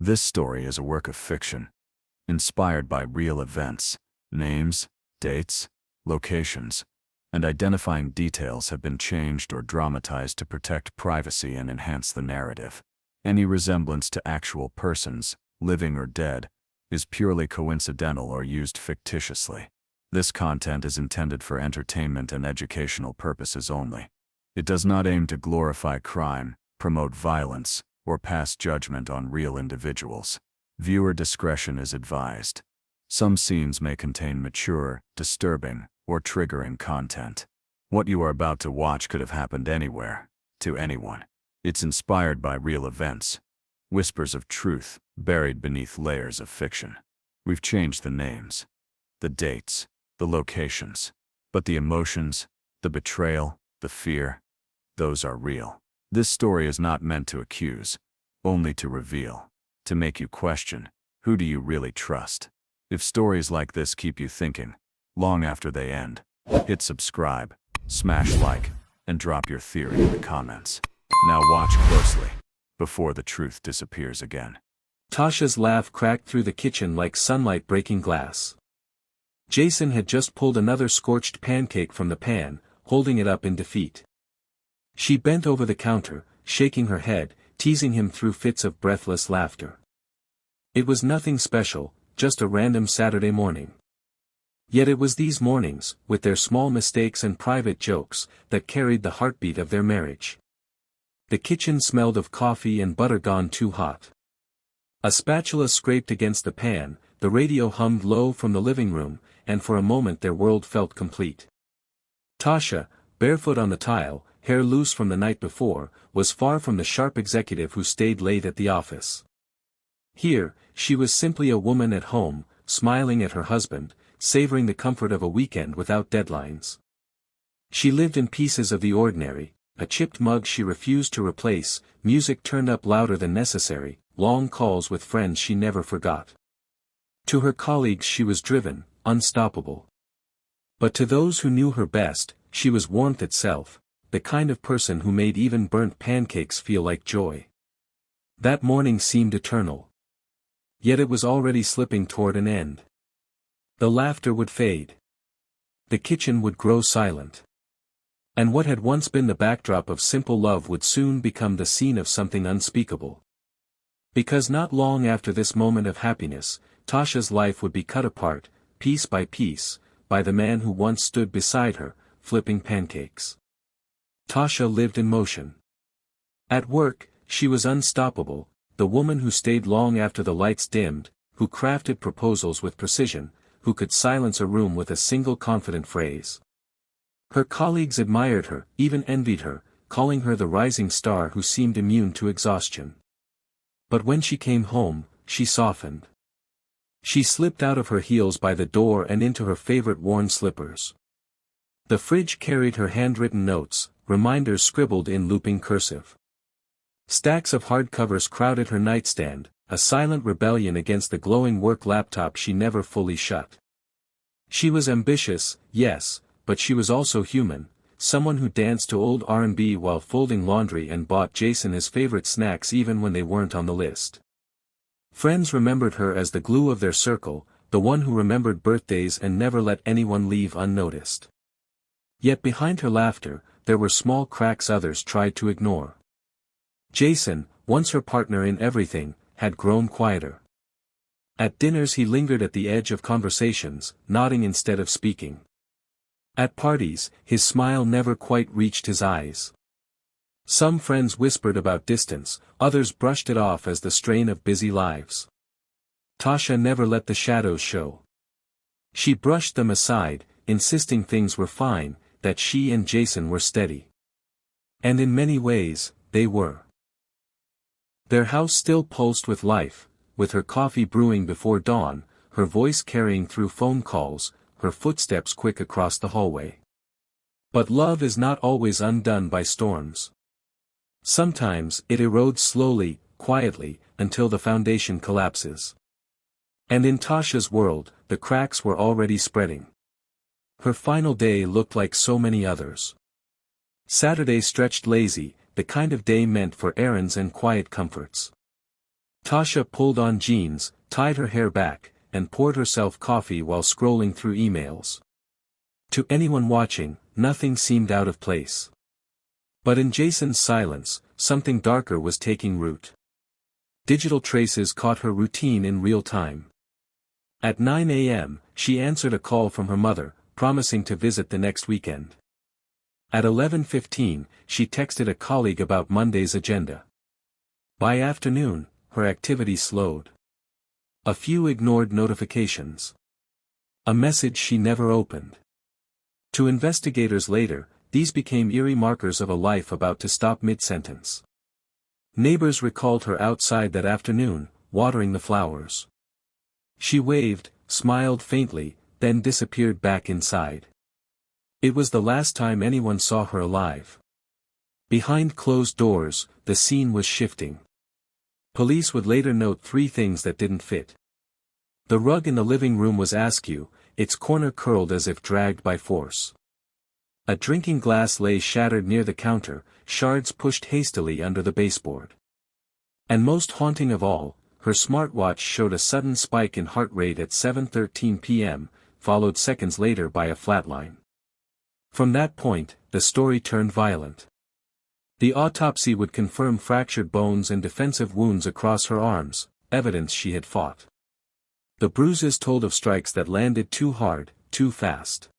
This story is a work of fiction, inspired by real events. Names, dates, locations, and identifying details have been changed or dramatized to protect privacy and enhance the narrative. Any resemblance to actual persons, living or dead, is purely coincidental or used fictitiously. This content is intended for entertainment and educational purposes only. It does not aim to glorify crime, promote violence, or pass judgment on real individuals. Viewer discretion is advised. Some scenes may contain mature, disturbing, or triggering content. What you are about to watch could have happened anywhere, to anyone. It's inspired by real events. Whispers of truth, buried beneath layers of fiction. We've changed the names, the dates, the locations, but the emotions, the betrayal, the fear, those are real. This story is not meant to accuse, only to reveal, to make you question, who do you really trust? If stories like this keep you thinking, long after they end, hit subscribe, smash like, and drop your theory in the comments. Now watch closely, before the truth disappears again. Tasha's laugh cracked through the kitchen like sunlight breaking glass. Jason had just pulled another scorched pancake from the pan, holding it up in defeat. She bent over the counter, shaking her head, teasing him through fits of breathless laughter. It was nothing special, just a random Saturday morning. Yet it was these mornings, with their small mistakes and private jokes, that carried the heartbeat of their marriage. The kitchen smelled of coffee and butter gone too hot. A spatula scraped against the pan, the radio hummed low from the living room, and for a moment their world felt complete. Tasha, barefoot on the tile, hair loose from the night before, was far from the sharp executive who stayed late at the office. Here, she was simply a woman at home, smiling at her husband, savoring the comfort of a weekend without deadlines. She lived in pieces of the ordinary, a chipped mug she refused to replace, music turned up louder than necessary, long calls with friends she never forgot. To her colleagues she was driven, unstoppable. But to those who knew her best, she was warmth itself, the kind of person who made even burnt pancakes feel like joy. That morning seemed eternal. Yet it was already slipping toward an end. The laughter would fade. The kitchen would grow silent. And what had once been the backdrop of simple love would soon become the scene of something unspeakable. Because not long after this moment of happiness, Tasha's life would be cut apart, piece by piece, by the man who once stood beside her, flipping pancakes. Tasha lived in motion. At work, she was unstoppable, the woman who stayed long after the lights dimmed, who crafted proposals with precision, who could silence a room with a single confident phrase. Her colleagues admired her, even envied her, calling her the rising star who seemed immune to exhaustion. But when she came home, she softened. She slipped out of her heels by the door and into her favorite worn slippers. The fridge carried her handwritten notes, reminders scribbled in looping cursive. Stacks of hardcovers crowded her nightstand, a silent rebellion against the glowing work laptop she never fully shut. She was ambitious, yes, but she was also human, someone who danced to old R&B while folding laundry and bought Jason his favorite snacks even when they weren't on the list. Friends remembered her as the glue of their circle, the one who remembered birthdays and never let anyone leave unnoticed. Yet behind her laughter, there were small cracks others tried to ignore. Jason, once her partner in everything, had grown quieter. At dinners he lingered at the edge of conversations, nodding instead of speaking. At parties, his smile never quite reached his eyes. Some friends whispered about distance, others brushed it off as the strain of busy lives. Tasha never let the shadows show. She brushed them aside, insisting things were fine, that she and Jason were steady. And in many ways, they were. Their house still pulsed with life, with her coffee brewing before dawn, her voice carrying through phone calls, her footsteps quick across the hallway. But love is not always undone by storms. Sometimes it erodes slowly, quietly, until the foundation collapses. And in Tasha's world, the cracks were already spreading. Her final day looked like so many others. Saturday stretched lazy, the kind of day meant for errands and quiet comforts. Tasha pulled on jeans, tied her hair back, and poured herself coffee while scrolling through emails. To anyone watching, nothing seemed out of place. But in Jason's silence, something darker was taking root. Digital traces caught her routine in real time. At 9 a.m., she answered a call from her mother, promising to visit the next weekend. At 11:15, she texted a colleague about Monday's agenda. By afternoon, her activity slowed. A few ignored notifications. A message she never opened. To investigators later, these became eerie markers of a life about to stop mid-sentence. Neighbors recalled her outside that afternoon, watering the flowers. She waved, smiled faintly, then disappeared back inside. It was the last time anyone saw her alive. Behind closed doors, the scene was shifting. Police would later note 3 things that didn't fit. The rug in the living room was askew, its corner curled as if dragged by force. A drinking glass lay shattered near the counter, shards pushed hastily under the baseboard. And most haunting of all, her smartwatch showed a sudden spike in heart rate at 7:13 p.m., followed seconds later by a flatline. From that point, the story turned violent. The autopsy would confirm fractured bones and defensive wounds across her arms, evidence she had fought. The bruises told of strikes that landed too hard, too fast.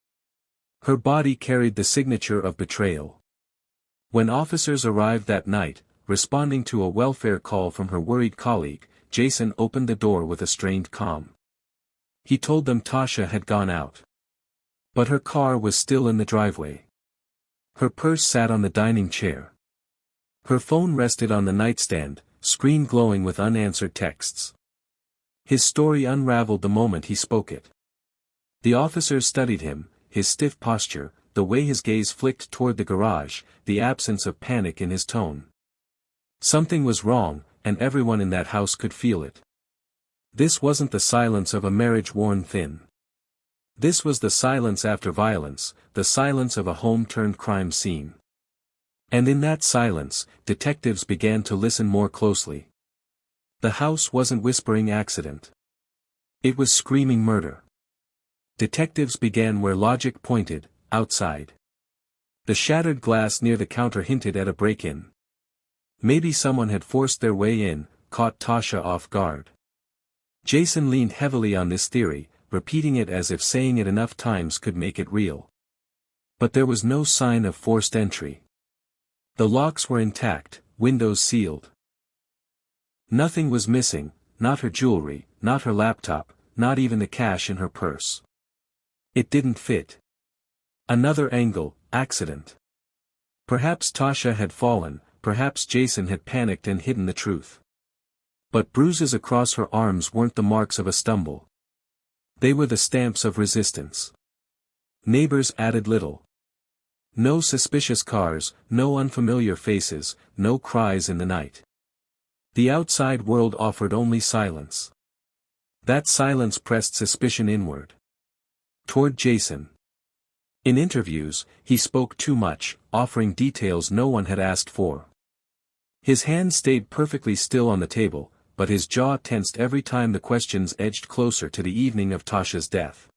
Her body carried the signature of betrayal. When officers arrived that night, responding to a welfare call from her worried colleague, Jason opened the door with a strained calm. He told them Tasha had gone out. But her car was still in the driveway. Her purse sat on the dining chair. Her phone rested on the nightstand, screen glowing with unanswered texts. His story unraveled the moment he spoke it. The officers studied him, his stiff posture, the way his gaze flicked toward the garage, the absence of panic in his tone. Something was wrong, and everyone in that house could feel it. This wasn't the silence of a marriage worn thin. This was the silence after violence, the silence of a home-turned crime scene. And in that silence, detectives began to listen more closely. The house wasn't whispering accident. It was screaming murder. Detectives began where logic pointed, outside. The shattered glass near the counter hinted at a break-in. Maybe someone had forced their way in, caught Tasha off guard. Jason leaned heavily on this theory, repeating it as if saying it enough times could make it real. But there was no sign of forced entry. The locks were intact, windows sealed. Nothing was missing, not her jewelry, not her laptop, not even the cash in her purse. It didn't fit. Another angle, accident. Perhaps Tasha had fallen, perhaps Jason had panicked and hidden the truth. But bruises across her arms weren't the marks of a stumble. They were the stamps of resistance. Neighbors added little. No suspicious cars, no unfamiliar faces, no cries in the night. The outside world offered only silence. That silence pressed suspicion inward. Toward Jason. In interviews, he spoke too much, offering details no one had asked for. His hand stayed perfectly still on the table, but his jaw tensed every time the questions edged closer to the evening of Tasha's death.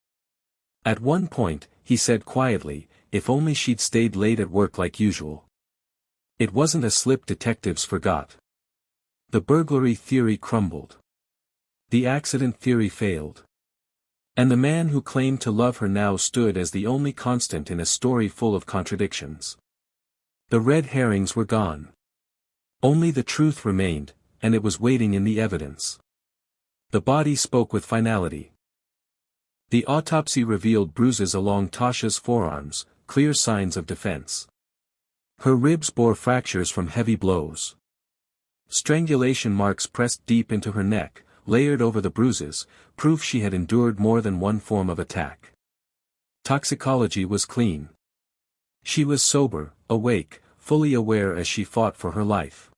At one point, he said quietly, if only she'd stayed late at work like usual. It wasn't a slip detectives forgot. The burglary theory crumbled. The accident theory failed. And the man who claimed to love her now stood as the only constant in a story full of contradictions. The red herrings were gone. Only the truth remained, and it was waiting in the evidence. The body spoke with finality. The autopsy revealed bruises along Tasha's forearms, clear signs of defense. Her ribs bore fractures from heavy blows. Strangulation marks pressed deep into her neck, layered over the bruises, proof she had endured more than one form of attack. Toxicology was clean. She was sober, awake, fully aware as she fought for her life.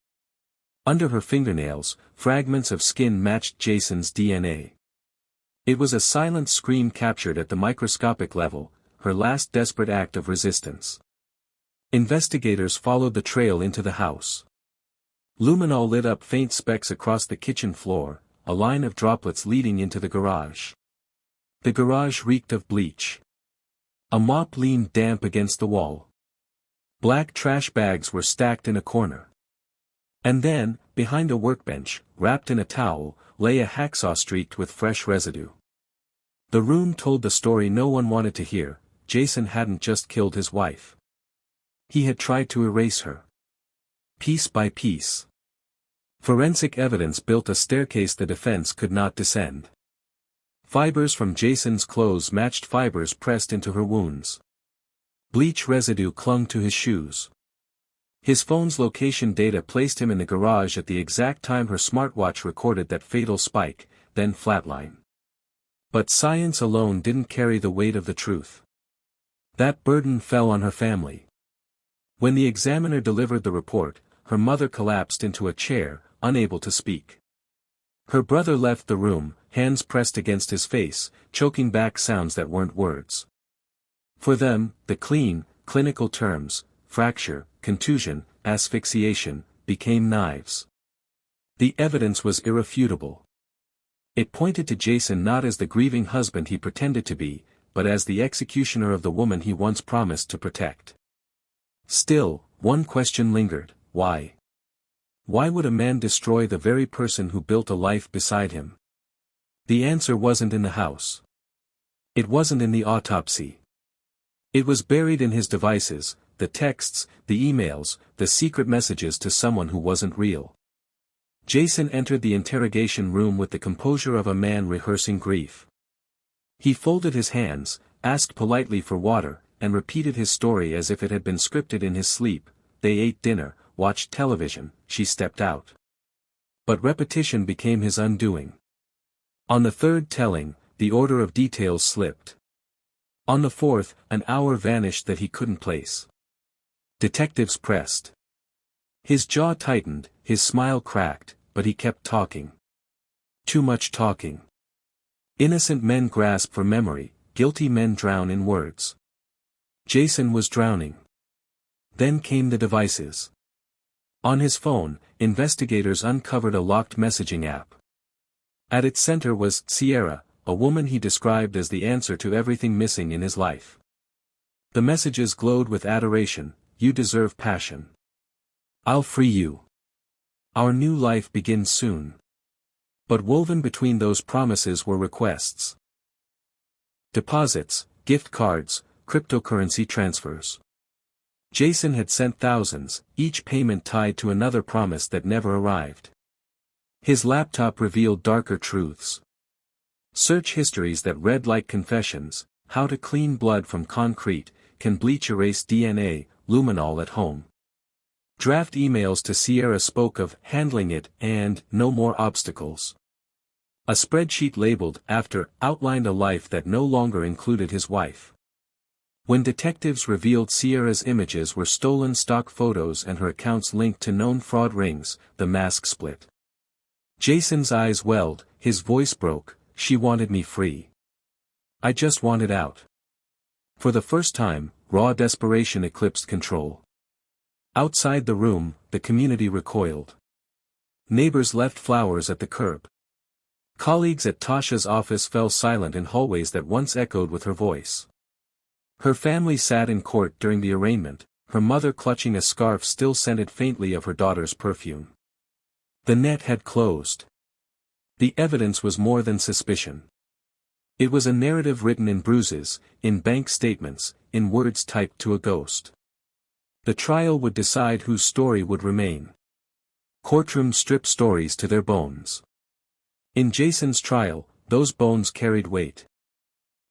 Under her fingernails, fragments of skin matched Jason's DNA. It was a silent scream captured at the microscopic level, her last desperate act of resistance. Investigators followed the trail into the house. Luminol lit up faint specks across the kitchen floor, a line of droplets leading into the garage. The garage reeked of bleach. A mop leaned damp against the wall. Black trash bags were stacked in a corner. And then, behind a workbench, wrapped in a towel, lay a hacksaw streaked with fresh residue. The room told the story no one wanted to hear. Jason hadn't just killed his wife. He had tried to erase her. Piece by piece. Forensic evidence built a staircase the defense could not descend. Fibers from Jason's clothes matched fibers pressed into her wounds. Bleach residue clung to his shoes. His phone's location data placed him in the garage at the exact time her smartwatch recorded that fatal spike, then flatline. But science alone didn't carry the weight of the truth. That burden fell on her family. When the examiner delivered the report, her mother collapsed into a chair, unable to speak. Her brother left the room, hands pressed against his face, choking back sounds that weren't words. For them, the clean, clinical terms, fracture, contusion, asphyxiation, became knives. The evidence was irrefutable. It pointed to Jason not as the grieving husband he pretended to be, but as the executioner of the woman he once promised to protect. Still, one question lingered: why? Why would a man destroy the very person who built a life beside him? The answer wasn't in the house. It wasn't in the autopsy. It was buried in his devices, the texts, the emails, the secret messages to someone who wasn't real. Jason entered the interrogation room with the composure of a man rehearsing grief. He folded his hands, asked politely for water, and repeated his story as if it had been scripted in his sleep. They ate dinner, watched television, she stepped out. But repetition became his undoing. On the third telling, the order of details slipped. On the fourth, an hour vanished that he couldn't place. Detectives pressed. His jaw tightened, his smile cracked, but he kept talking. Too much talking. Innocent men grasp for memory, guilty men drown in words. Jason was drowning. Then came the devices. On his phone, investigators uncovered a locked messaging app. At its center was Sierra, a woman he described as the answer to everything missing in his life. The messages glowed with adoration: "You deserve passion. I'll free you. Our new life begins soon." But woven between those promises were requests. Deposits, gift cards, cryptocurrency transfers. Jason had sent thousands, each payment tied to another promise that never arrived. His laptop revealed darker truths. Search histories that read like confessions: how to clean blood from concrete, can bleach erase DNA, luminol at home. Draft emails to Sierra spoke of handling it and no more obstacles. A spreadsheet labeled after outlined a life that no longer included his wife. When detectives revealed Sierra's images were stolen stock photos and her accounts linked to known fraud rings, the mask split. Jason's eyes welled, his voice broke: "She wanted me free. I just wanted out." For the first time, raw desperation eclipsed control. Outside the room, the community recoiled. Neighbors left flowers at the curb. Colleagues at Tasha's office fell silent in hallways that once echoed with her voice. Her family sat in court during the arraignment, her mother clutching a scarf still scented faintly of her daughter's perfume. The net had closed. The evidence was more than suspicion. It was a narrative written in bruises, in bank statements, in words typed to a ghost. The trial would decide whose story would remain. Courtrooms stripped stories to their bones. In Jason's trial, those bones carried weight.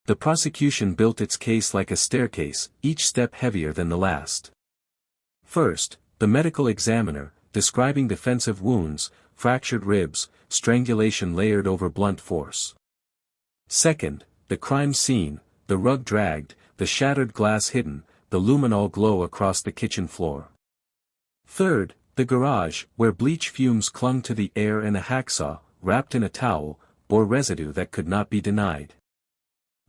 The prosecution built its case like a staircase, each step heavier than the last. First, the medical examiner, describing defensive wounds, fractured ribs, strangulation layered over blunt force. Second, the crime scene, the rug dragged, the shattered glass hidden, the luminol glow across the kitchen floor. Third, the garage, where bleach fumes clung to the air and a hacksaw, wrapped in a towel, bore residue that could not be denied.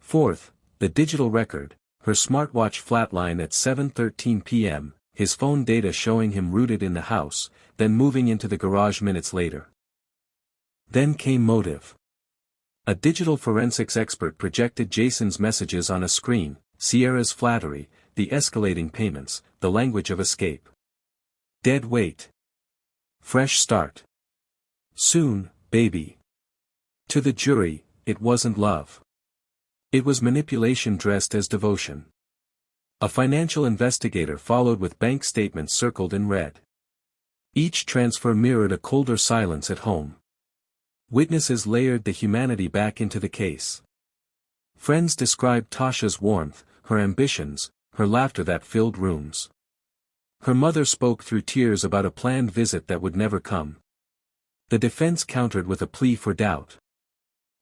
Fourth, the digital record, her smartwatch flatline at 7:13 p.m., his phone data showing him rooted in the house, then moving into the garage minutes later. Then came motive. A digital forensics expert projected Jason's messages on a screen: Sierra's flattery, the escalating payments, the language of escape. Dead weight. Fresh start. Soon, baby. To the jury, it wasn't love. It was manipulation dressed as devotion. A financial investigator followed with bank statements circled in red. Each transfer mirrored a colder silence at home. Witnesses layered the humanity back into the case. Friends described Tasha's warmth, her ambitions, her laughter that filled rooms. Her mother spoke through tears about a planned visit that would never come. The defense countered with a plea for doubt.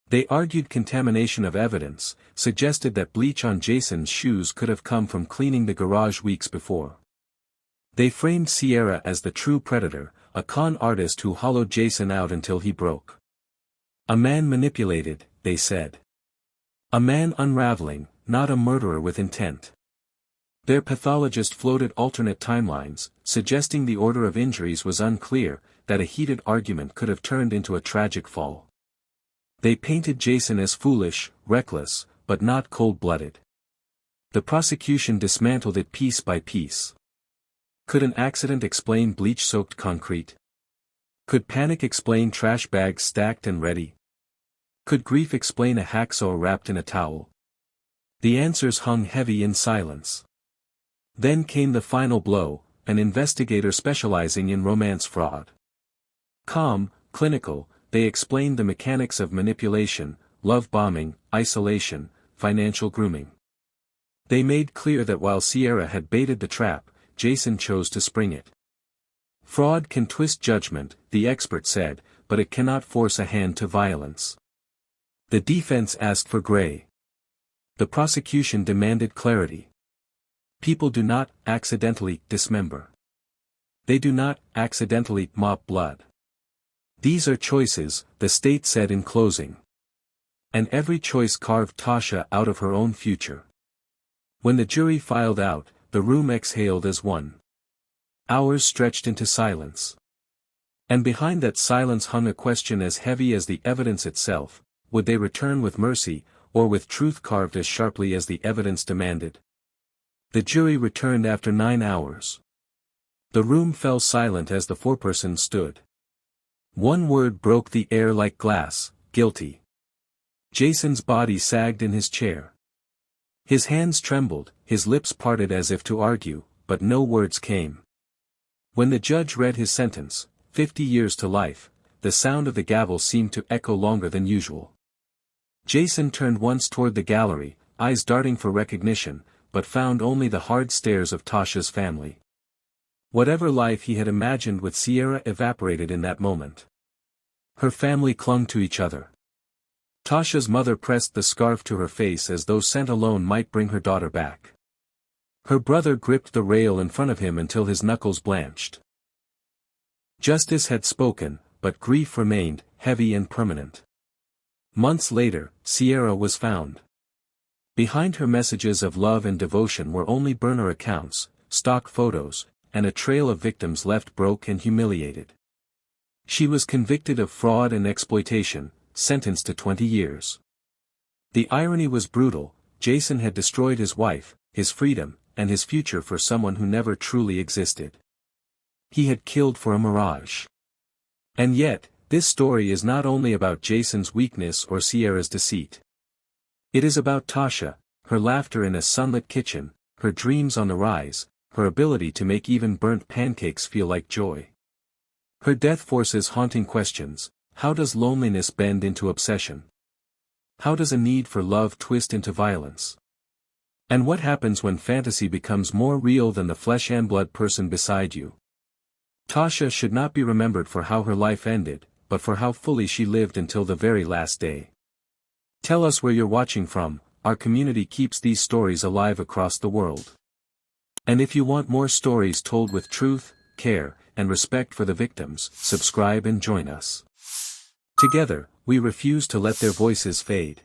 They argued contamination of evidence, suggested that bleach on Jason's shoes could have come from cleaning the garage weeks before. They framed Sierra as the true predator, a con artist who hollowed Jason out until he broke. A man manipulated, they said. A man unraveling, not a murderer with intent. Their pathologist floated alternate timelines, suggesting the order of injuries was unclear, that a heated argument could have turned into a tragic fall. They painted Jason as foolish, reckless, but not cold-blooded. The prosecution dismantled it piece by piece. Could an accident explain bleach-soaked concrete? Could panic explain trash bags stacked and ready? Could grief explain a hacksaw wrapped in a towel? The answers hung heavy in silence. Then came the final blow, an investigator specializing in romance fraud. Calm, clinical, they explained the mechanics of manipulation, love bombing, isolation, financial grooming. They made clear that while Sierra had baited the trap, Jason chose to spring it. Fraud can twist judgment, the expert said, but it cannot force a hand to violence. The defense asked for gray. The prosecution demanded clarity. People do not accidentally dismember. They do not accidentally mop blood. These are choices, the state said in closing. And every choice carved Tasha out of her own future. When the jury filed out, the room exhaled as one. Hours stretched into silence. And behind that silence hung a question as heavy as the evidence itself: would they return with mercy, or with truth carved as sharply as the evidence demanded? The jury returned after 9 hours. The room fell silent as the foreperson stood. One word broke the air like glass: guilty. Jason's body sagged in his chair. His hands trembled, his lips parted as if to argue, but no words came. When the judge read his sentence, 50 years to life, the sound of the gavel seemed to echo longer than usual. Jason turned once toward the gallery, eyes darting for recognition, but found only the hard stares of Tasha's family. Whatever life he had imagined with Sierra evaporated in that moment. Her family clung to each other. Tasha's mother pressed the scarf to her face as though scent alone might bring her daughter back. Her brother gripped the rail in front of him until his knuckles blanched. Justice had spoken, but grief remained, heavy and permanent. Months later, Sierra was found. Behind her messages of love and devotion were only burner accounts, stock photos, and a trail of victims left broke and humiliated. She was convicted of fraud and exploitation, sentenced to 20 years. The irony was brutal: Jason had destroyed his wife, his freedom, and his future for someone who never truly existed. He had killed for a mirage. And yet, this story is not only about Jason's weakness or Sierra's deceit. It is about Tasha, her laughter in a sunlit kitchen, her dreams on the rise, her ability to make even burnt pancakes feel like joy. Her death forces haunting questions: how does loneliness bend into obsession? How does a need for love twist into violence? And what happens when fantasy becomes more real than the flesh and blood person beside you? Tasha should not be remembered for how her life ended, but for how fully she lived until the very last day. Tell us where you're watching from. Our community keeps these stories alive across the world. And if you want more stories told with truth, care, and respect for the victims, subscribe and join us. Together, we refuse to let their voices fade.